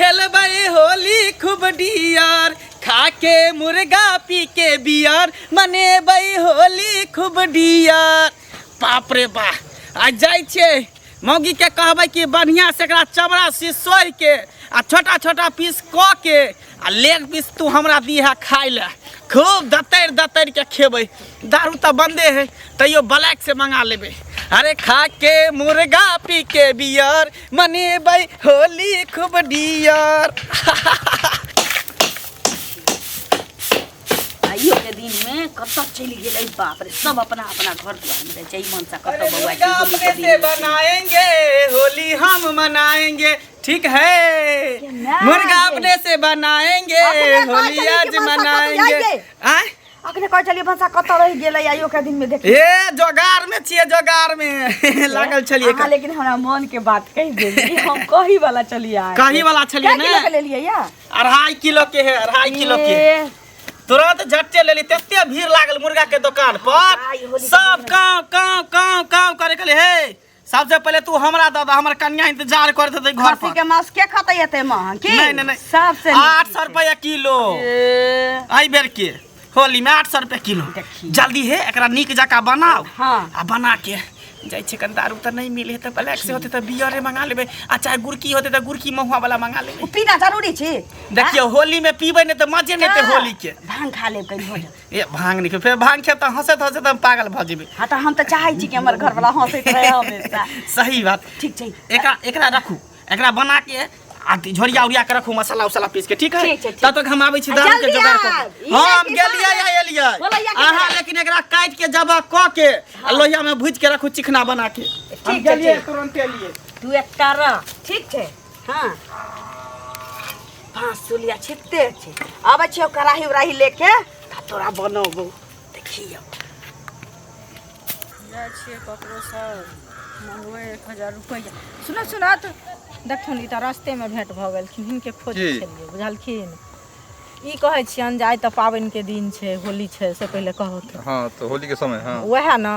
खेलबै होली खूब डियर, खाके मुर्गा पी के बियर, मनेबै होली खूब डियर। बाप रे बा, आज जाइ छे मौगी के कहबै कि बढ़िया से एकरा चमड़ा सिसोइ के आ छोटा छोटा पीस क के आ लेग पीस तू हमरा दिहा खाइ ले, खूब दतैर दतैर के खेबै। दारू तो बंदे है तैयो ब्लैक से मंगा लेबै। अरे खा के मुर्गा पी के बियर, मनेबै होली खूब डियर। आइयो के दिन में कत चली गेलै बाप रे, सब अपना अपना घर द्वार में जय मनसा कत बउआ की होली के दिन से बनाएंगे होली हम मनाएंगे, ठीक है। मुर्गा अपने से बनाएंगे होली आज मनाएंगे। आय अखने कह चलिए भंसा कत रह गेलै आइयो के दिन में देख ए जोगार में छिए, जोगार में लागल छलिए। हां लेकिन हमरा मन के बात कह देली, हम कही वाला चलिए आ कही वाला छलिए ना। किलो के ले लिए या 2.5 किलो के है, 2.5 किलो के तुरंत झट्टे ले ली। तेते भीड़ लागल मुर्गा के दुकान पर, सब काव काव काव काव करे के हे। सबसे पहले तू हमरा दादा हमर कन्या इंतजार करत है घर पर। के मांस के खाता एते मां की नहीं सबसे 800 रुपया किलो आई बेर के होली में 800 रुपया किलो। जल्दी है एकरा नीक जका बनाओ। हां आ बना के जाय छे कन दारू त नहीं मिले त ब्लैक से होते त बियरे मंगा लेबे, आ चाहे गुरकी होते त गुरकी महुआ वाला मंगा लेबे। पीना जरूरी छे। देखियो होली में पीबे ने त मजे ने ते होली के। भांग खा लेब कहीं हो जा। ए भांग नहीं फिर भांग खे त हंसत हंसत हम पागल भ जेबे। हां त हम त चाहै छी कि हमर घर वाला हंसैत रहे हमेशा। सही बात ठीक छै। एकरा रखू, एकरा बना के आ झोरिया उरिया के रखू, मसाला उसाला पीस के, ठीक है। तब तक हम आबै छी दारू के जोगाड़ कर। हम गेलियै या एलियै आहा, लेकिन एकरा काट के जबा क के लोहिया में भूज के रखू चिकना बना के। ठीक है तुरंत एलियै तू एक कर ठीक छै। हां 5 सुलिया छिते छै, आबै छियो कढ़ाई उराही लेके त तोरा बनौबो देखियो। जा छिए ककरो सर मंगवे 1000 रुपया। सुनो त देखथुन ई त रास्ते में भेंट भ गेलखिन, हिनके खोज छलिए बुझलखिन। ई कहै छियन जे आइ त पाबनि के दिन छै, होली छै, से पहिले कहत। हां तो होली के समय हां वह ना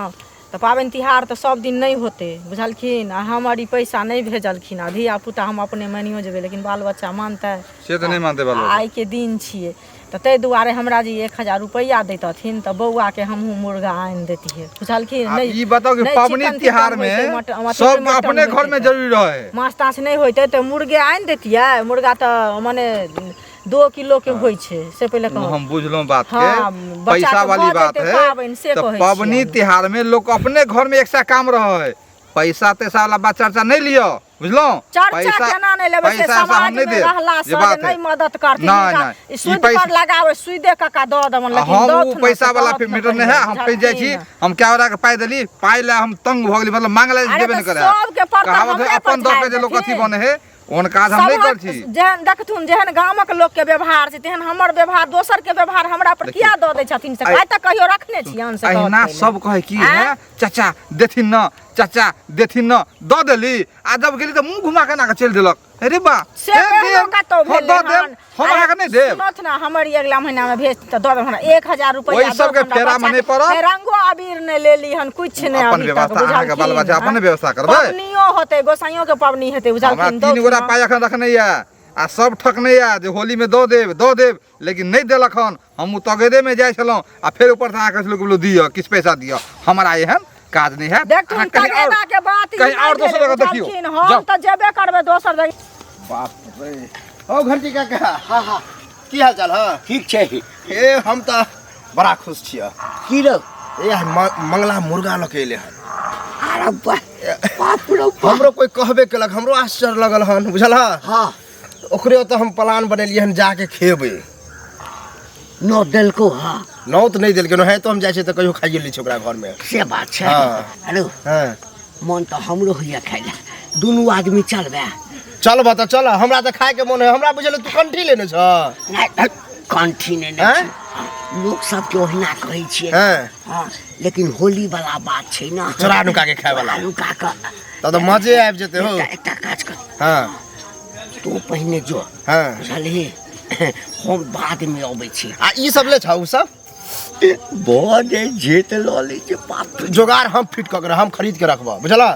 त पाबनि तिहार त सब दिन नहीं होते बुझलखिन। आ हमर ई पैसा नहीं भेजलखिन, आ धिया पुता हम अपने मानियो जेबे, लेकिन बाल बच्चा मानते से त नहीं मानते बाल बच्चा। आई के दिन छिए त तै दुआरे हमरा जी 1000 रुपया देतथिन त बौआ के हमहू मुर्गा आन देतिए बुझलखिन। नहीं ई बताओ कि पाबनि तिहार में सब अपने घर में जरूरी रहे, माछ ताछ नहीं होते त मुर्गे आन देतिए। मुर्गा त माने 2 किलो के होई छे, से पहले कहो हम बुझलो बात के। हाँ, पैसा वाली बात है तो पाबनि तिहार में लोग अपने घर में एक सा काम रहे, पैसा तैसा वाला बात चर्चा नहीं लियो बुझलो। पैसा केना नहीं लेबे, से समाज में रहला से नहीं मदद करती। नहीं सुई पर लगावे, सुई दे काका द दमन, लेकिन हम पैसा वाला मैटर नहीं है। हम पे जाय छी, हम क्या वाला के पाई देली, पाई ले हम तंग भ गेली, मतलब मांगले देबे नहीं करे। कहावत है अपन द के जे लोग अथी बने है ओन काज हम नहीं कर छी। जेहन देखथुन जेहन गामक लोग के व्यवहार छै तेहन हमर व्यवहार, दोसर के व्यवहार हमरा पर किया द दे छथिन से आइ तक कहियो रखने छी अन से। अहिना सब कहे की है चाचा देथिन न, चाचा देथिन न, द देली। आ जब गेली त मुंह घुमा के ना के चल देलक। अरे बा से कतो भेले हम आहा के नहीं देब। सुनत ना हमर ई अगला महीना में भेज त द दे हमरा 1000 रुपया। ओइ सब के फेरा में नहीं पड़ो, रंगो अबीर ने लेली हन, कुछ ने अपन व्यवस्था आहा के बाल बच्चा अपन व्यवस्था करबे। पबनियो होते, गोसाइयों के पबनी हेते बुझलखिन। 3 गोरा पाई अखन रखने या आ सब ठकने या जे होली में दो देब, लेकिन नहीं देलक हन। हम तगेदे में जाय छलो आ फिर ऊपर से आके लोग बोलो दियो किस पैसा दियो, हमरा एहन काज नहीं है। देखथुन तगेदा के बात कहीं और दोसर जगह देखियो, हम त जेबे करबे दोसर जगह। बाप रे ओ घंटी काका। हां की हाल चाल है? ठीक छै। ए हम त बड़ा खुश छियै। की रे ए मंगला मुर्गा लके एले हन। अरे बाप रे हमरो कोई कहबे केलक, हमरो आश्चर्य लगल हन बुझल है। हां ओकरे त हम प्लान बनेलिए हन जाके खेबे। न देलको। हां नौ तो नहीं देलके, है तो हम जाय छै त कहियो खाइए लै छै ओकरा घर में। से बात छै। हां हेलो हां मन त हमरो होइया खाइला, दुनू आदमी चलबे। चल बता चल, हमरा त खाए के मन है। हमरा बुझल तू कंठी लेने छ। नहीं कंठी ने लोग सब के ओहिना कहै छियै। हां लेकिन होली वाला बात छै ना, चोरा नुका के खाए वाला। नुका के त मजे आबि जेते हो। एकटा काज कर, हां तू पहिने जो। हां बुझलिही हम बाद में अबै छी। आ ई सब ले छौ सब बड़े जेत ल ले जे बाप जोगार हम फिट क के हम खरीद के रखबा बुझला।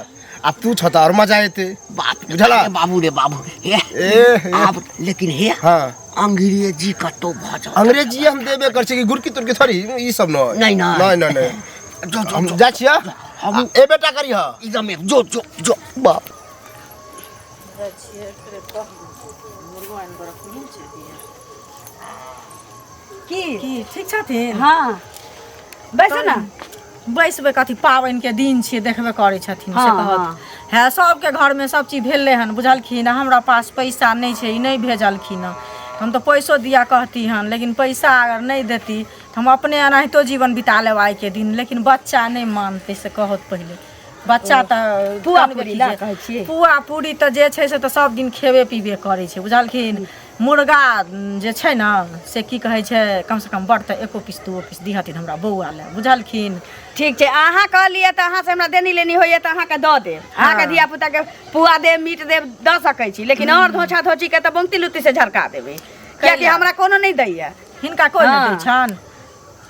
आ तू छ त और मजा आते बाप रे बुझला? बाबू रे बाबू हे ए आप लेकिन हे हाँ अंग्रेजी कतो भज अंग्रेजी हम देबे कर छी कि गुरकी तुरकी थोड़ी ई सब न नहीं नहीं नहीं जो हम जा छिया हम ए बेटा करी ह एकदम जो जो जो बाप की ठीक छथिन हाँ बैसो ना बैसबै कथी पाबनि के दिन छियै देखबे करै छथिन से हाँ, कहत हाँ। है सबके घर में सब चीज भेलै हन बुझलखिन हमरा पास पैसा नहीं छै ई नहीं भेजलखिन हन हम तो पैसो दिया कहती हन लेकिन पैसा अगर नहीं देती तो हम अपने अनाहितो जीवन बिता लेब आइ के दिन लेकिन बच्चा नहीं मानते से कहत पहले बच्चा तऽ पुआ जानबे पूरी कीजिए। ला कहै छियै। पुआ पूरी तऽ जे छै से तऽ सब दिन खेबे पीबे करै छै बुझलखिन मुर्गा जे छै ने से की कहै छै कम से कम बड़ तऽ एको पीस दूओ पीस दिहथिन हमरा बौआ लए बुझलखिन। ठीक छै अहाँ कहलिए तऽ अहाँ से हमरा देनी लेनी होइए तऽ अहाँके दऽ देब अहाँके धिया पुताके पुआ देब मीट देब दऽ सकै छी लेकिन और धोछा धोची के तऽ बंगती लुत्ती से झरका देबै कियाकि हमरा कोनो नहीं दैया हिनका कोई नहीं दै छन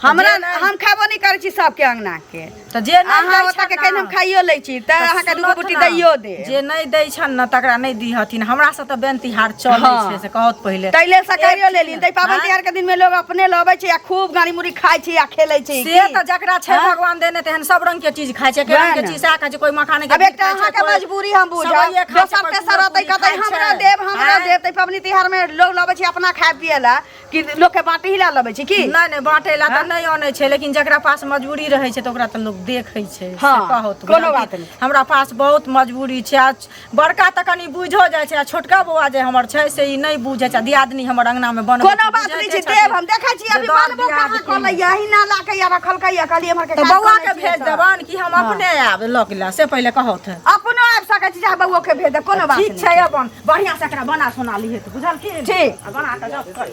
हमरा जे नहीं- हम खाबो नहीं करै छी सबके अंगना के तऽ जे नहीं अहाँ दै ओतऽ के छन कहीं हम ने, खाइयो लै छी तऽ तऽ अहाँके दूगो सुनत बुट्टी ना, दैयो दे जे नहीं दै छन न तकरा नहीं दिहथिन हमरा से तऽ बेन तिहार चलै हाँ। छै से कहत पहिले तैले सकारियो ले ली एक तै पाबनि हाँ? तिहार के दिन में लोग अपने लबै छै आ खूब गाड़ी मुड़ी खाइ छै आ खेलै छै से तऽ जकरा छै हाँ? भगवान देने तेहन सब रंग के चीज खाइ छै के रंग के वएह चीज से खाइ छै कोई मखाने के अब चीज एकटा खाइ छै, अहाँके कोई मजबूरी हम बुझब सेवइये खाइ छै, दोसर कोई तेसर पूरी होतै कहतै खाइ हमरा छै। देब हमरा आँय? देब तै पाबनि तिहार में लोग लबै छै अपना खाय पिए ला कि लोग के बाँटी ला लबै छै की नहीं नहीं बांटे ला तऽ नहीं आनै छै लेकिन जकरा पास मजबूरी रहै छै तऽ ओकरा तऽ लोग देखै छै से हाँ, कहत कोनो बुझलखिन। बात नहीं। हमरा पास बहुत मजबूरी छै आ बड़का तऽ कनी बुझो जाइ छै आ छोटका बौआ जे हमर छै से ई नहीं बुझै छै दियादनी हमर अंगना में बनबै कोनो बात नहीं छै देब हम देखै छी अभी बनबो कहाँ कलै यही ना ला के या रखलकै या कहलिए हमर के तऽ काज बौआ करै के छियै भेज सब। देबन कि हम अपने आब लऽ के ला से पहिले कहत अपनो आबि सकै छी चाहे बौओ के भेज दे कोनो बात ठीक नहीं छै अपन बढ़िया से एकरा बना सोना लिहे तऽ बुझलखिन ठीक। आ बना के जब कर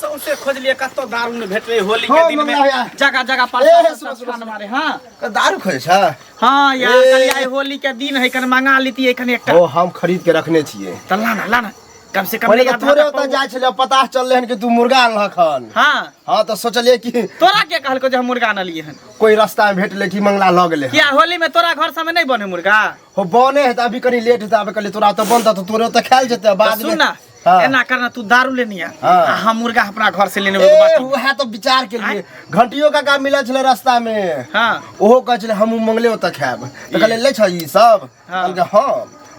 सौंसे खोजलिए कतो दारू ने भेटले होली हो, के दिन में मंगला भैया। जगह जगह पर ए, सुनो, सुनो, सुनो। मारे हां का दारू खोज छ हां यार ए। कल आई होली के दिन है कन मंगा लेती है कन एकटा ओ हम खरीद के रखने छिए त लाना कम से कम पहिले ले तो तोरे ओतऽ जाय छले पता चलले हन कि तू मुर्गा आनल खन हां हां तो सोचलिए कि तोरा के कहलको जे हम मुर्गा न लिए हन कोई रास्ता में भेटले कि मंगला ल गेले किया होली में तोरा घर सब में नहीं बने मुर्गा हो बने है त अभी कनी लेट है त अबे कहले तोरा तो बनता तो तोरे ओतऽ खाइल जेते बाद सुन ना हाँ। एना करना तू दारू लेनी है हाँ। आ हम मुर्गा अपना घर से लेने ए बाकी वह तो विचार के लिए घंटियों का काम मिला छले रास्ता में हां ओहो कह छले हम मंगले ओतऽ खाब तो कहले ले छ ई सब हाँ। कहले हां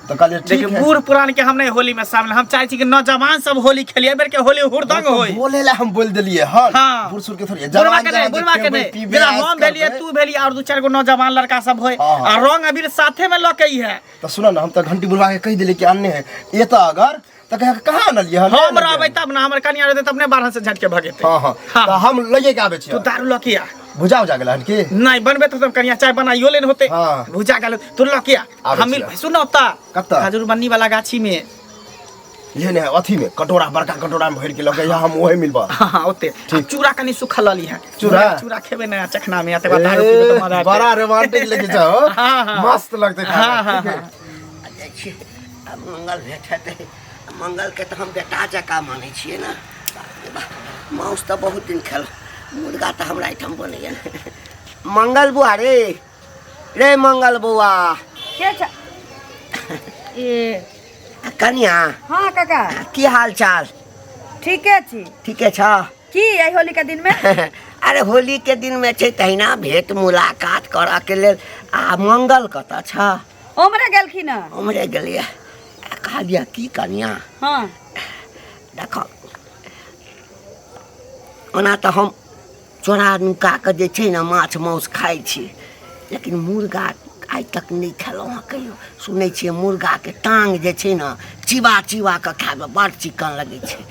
तो कहले ठीक देखिए है बूढ़ पुरान के हम नहीं होली में शामिल हम चाहे छी कि नौजवान सब होली खेलिए बेर के होली हुड़दंग होई बोले ला हम बोल देलिए हां हाँ। बूढ़ सूढ़ के थोड़ी बुढ़वा के नहीं बुढ़वा के नहीं जेना हम भेलिए तू भेली और दू चार गो नौजवान लड़का सब होय हाँ, हाँ। आ रंग अबीर साथे में लकई है तो सुनो ना हम तो घंटी बुलवा के कह दिले कि आने है ये तो अगर तो कहे कहां आनलिए हम रहबै तब ना हमर कनिया रहते तब ने बाहर से झटके भगेते हां हां हाँ। तो हम लइए के आबे छी तू दारू लकिया बुझा उजा गेल हन की नहीं बनबे तो तुम कनिया चाय बनाइयो लेन होते हाँ। भुजा गेल तू लकिया आबै हम छियै। सुनो ता कतऽ? खजूर बन्नी वाला गाछी में ये ने अथी में कटोरा बड़का कटोरा में भर के लगे हम ओहे मिलबा हां ओते ठीक। चूड़ा कनी सुखल लली है चूड़ा? चूड़ा खेबे ना चखना में आते दारू पीबे तो मजा बड़ा रोमांटिक लगे जाओ हाँ, हाँ। मस्त लगते हाँ, हाँ, खाना देखिए अब मंगल भेटत मंगल के तो हम बेटा जका माने छिए ना माउस तो बहुत दिन खेल मुर्गा तो हमरा आइटम बने मंगल बुआ रे मंगल बुआ के छ ए कनिया हां काका की हाल चाल ठीके छी ठीके छ की आई होली के दिन में अरे होली के दिन में छै तहिना भेंट मुलाकात करऽ के लेल आ मंगल कतऽ छ उमरे गेलखिन हँ उमरे गेलिए कहलिए की कनिया हां देख ओना तऽ हम चोरा नुका कऽ जे छै ने माछ माउस खाइ छी लेकिन मुर्गा आइ तक नहीं खेलहुँ हँ कहियो सुनै छियै मुर्गाके टाँग जे छै ने चिबा चिबा कऽ खायमे बड़ चिक्कन लगै छै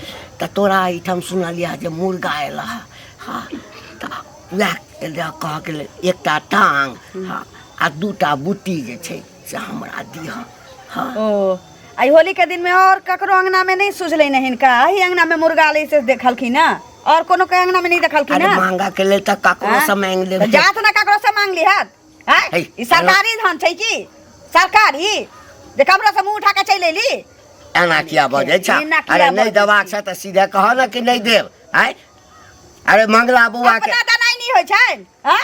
तऽ तोरा एहिठाम सुनलिए जे मुर्गा अयलऽ हाँ तऽ वएह कह के एकटा टाँग हाँ आ दूटा बुट्टी जे छै से हमरा दिह हाँ ओ आई होली के दिन में और ककरो अंगना में नहीं सुझले न हिनका अही अंगना में मुर्गा ले से देखलखिन ना और कोनो के अंगना में नहीं देखलखिन अरे ना मांगा के लेल तऽ ककरो से मांग तो लेबै जात ना ककरो से मांग लिहत है, हैं ई सरकारी धन छै की सरकारी जे कमरा से मुंह उठा के चल एली एना किया बजै छ एना किया अरे नहीं बजै देबाक छै तऽ सीधे कह न कि नहीं देब हैं अरे मंगला बुआ के अपना दनाई नहीं होय छै हां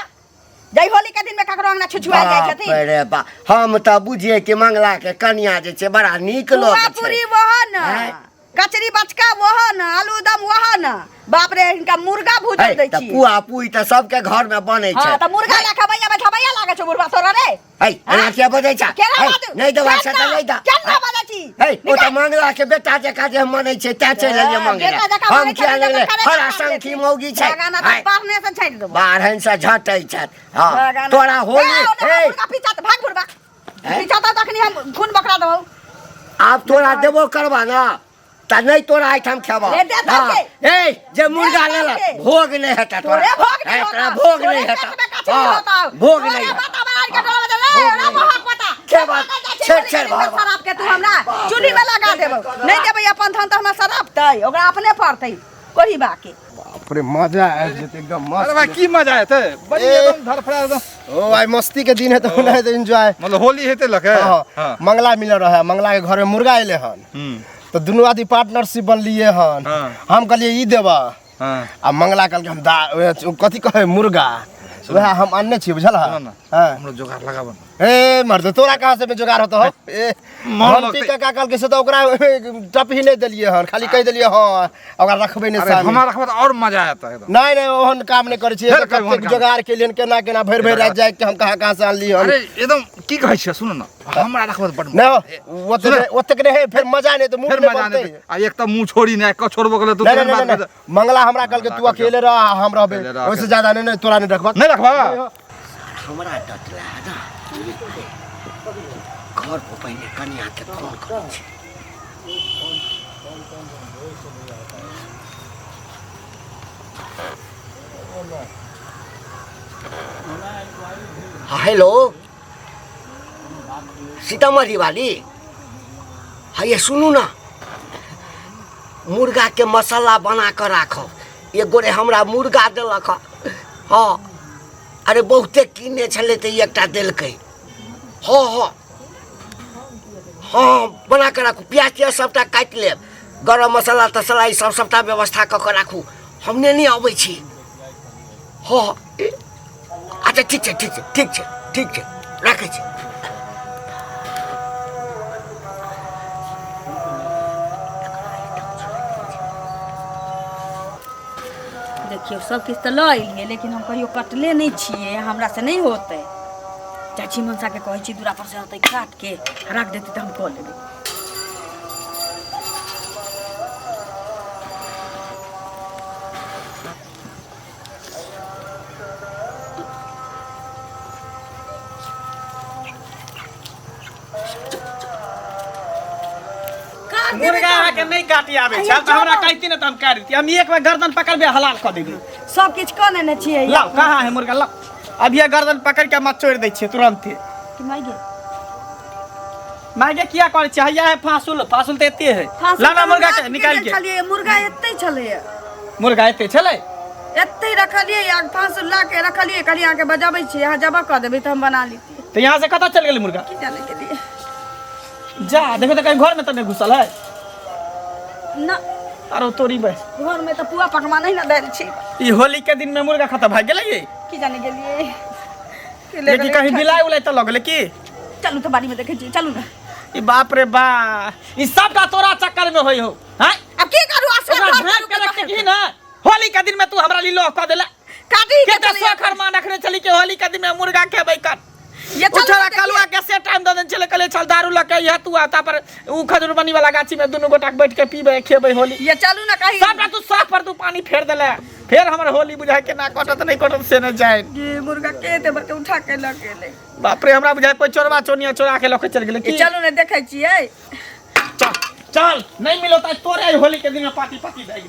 जय होली के दिन में ककरो अंगना छुछुआ जाय बाप छथिन रे बा हम त बुझिए कि मंगला के कन्या जे छै बड़ा नीक लोग पुआ छै पूरी वह न हैं? कचरी बचका वह न आलू दम वह न बाप रे इनका मुर्गा भूजल दै त छी पुआ पुई त सबके घर में बनै छै हां त मुर्गा ला खबैया में खबैया लागे छ बुढ़वा तोरा रे है एना के बजै छ केना बाजू नहीं दवा से त नहीं द केना बाजै छी है ओ त मंगला के बेटा जे काजे मनै छै ता चलि एलिए मंगला हम किया लगले हरा संखी मौगी छै गाना त पारने से छाड़ि देबो बाहरन से झटै छ हां तोरा होली हे मुर्गा पीछा त भाग बुढ़वा पीछा त तखनी हम खून बकरा देबो आप तोरा देबो करबा ना त नहीं तोरा आइटम खेबा ले दे दे ए जे मुर्गा लेला भोग नहीं हेता तोरा तोरे भोग नहीं तोरा होता भोग नहीं हेता हां भोग नहीं पता मार के डोला दे रे महक पता के बात छेड़ भाग शराब के तू हमरा चुनी में लगा देबो नहीं देबे अपन धन त हमरा शराब तई ओकरा अपने पड़तई कोही बाके बाप रे मजा आ जेते एकदम मस्त अरे भाई की मजा आते बड़ी एकदम धड़फड़ा एकदम ओ भाई मस्ती के दिन है तो होना है तो एंजॉय मतलब होली हेते लगे हां मंगला मिल रहा है मंगला के घर में मुर्गा आइले हन तो दोनों आदमी पार्टनरशिप बन लिए हन हम कहलिए ई देबा आ मंगला कल के हम कथी कहे मुर्गा वह हम अन्ने छी बुझल हां हमरो जोगार लगाबन ए मर्द तोरा कहां से में जुगाड़ होतो हो ए मोहल्टी का काल के से तो ओकरा टप ही नहीं देलिए हन खाली कह देलिए हां ओकरा रखबे नहीं सामने हमारा रखबा और मजा आता एकदम नहीं नहीं ओहन काम नहीं करे छी कते जुगाड़ के लिए केना केना भर भर रात जाए के हम कहां से आनली हन अरे एकदम की कहै छ सुन न हमरा रखबा बड़ न ओते के नहीं फिर मजा नहीं तो मुंह फिर में मजा बनते नहीं आ एक त मुंह छोड़ी ना क छोड़बो गेले तू नहीं नहीं नहीं मंगला हमरा कल के तू अकेले रह हम रहबे ओसे ज्यादा नहीं तोरा नहीं रखबा नहीं रखबा हमरा डटला ना घर पर पहले कन्या के फोन करै छी हेलो सीतामढ़ी वाली हाँ ये सुनू ना मुर्गा के मसाला बना कर राखो एक गोरे हमरा मुर्गा देलक हाँ अरे बहुते किने छले तो एकटा देलकै हाँ हाँ हाँ बना कर राखू प्याज तियाज सबटा काटि लेब गरम मसाला तसला ई सब सबटा व्यवस्था कऽ के राखू हमने नहीं अबै छी हाँ अच्छा ठीक छै ठीक छै ठीक छै ठीक छै राखै छी देखियो सब किछ त ल एलिए लेकिन हम कहियो कटले नहीं छिए हमरा से नहीं होते चाची मनसा के कहै छी दूरा पर से होतै काट के रख देते त हम कऽ लेबै मुर्गा के नहीं काटी आवे छ त हमरा कहती न त हम काट देती हम एक बार गर्दन पकड़बे हलाल क देबे सब किछ क ने छिए लाओ कहां है मुर्गा लाओ अब ये गर्दन पकड़ के मत छोड़ दै छिए तुरंत कि माइगे मागे किया करे चाहिए है फासुल फासुल त एते है लाना मुर्गा के निकाल के खाली मुर्गा एते छले मुर्गा एते छले एते रखलिए या फांसुल ला के रखलिए कली आके बजाबै छी यहां जब क देबै त हम बना लेती तो यहां से कता चल गेल मुर्गा की जाने के लिए जा देखो तो कहीं घर में तो नहीं घुसल है ना अरे तोरी बस घर में तो पुआ पकवा नहीं ना दैल छी ई होली के दिन में मुर्गा खत्म भ गेलै ये की जाने के लिए लेकिन कहीं बिलाई उलाई तो लगले की चलू तो बाड़ी में देखे छी चलू ना ई बाप रे बा ई सब का तोरा चक्कर में होई हो हैं अब की करू ओकरा ढाक के रख की ना होली के दिन में तू हमरा लीलो क देला काटी के तो सोखर मान रखने चली के होली के दिन में मुर्गा खेबै कर ये उछरा कलुआ के से टाइम दे चले कले चल दारू लके यह तू आता पर उ खजूर बनी वाला गाछी में दोनों गोटा बैठ के पीबे खेबै होली ये चलू ना कहीं सबटा तू साफ पर तू पानी फेर देले फिर हमर होली बुझाय के ना कटत नहीं कटत से न जाए ये मुर्गा के दे बके उठा के लगे बाप रे हमरा बुझाय कोई चोरवा चोनिया चोरा के लके चल गेले की चलू ना देखे छिए चल चल नहीं मिलो त तोरे होली के दिन में पार्टी देगी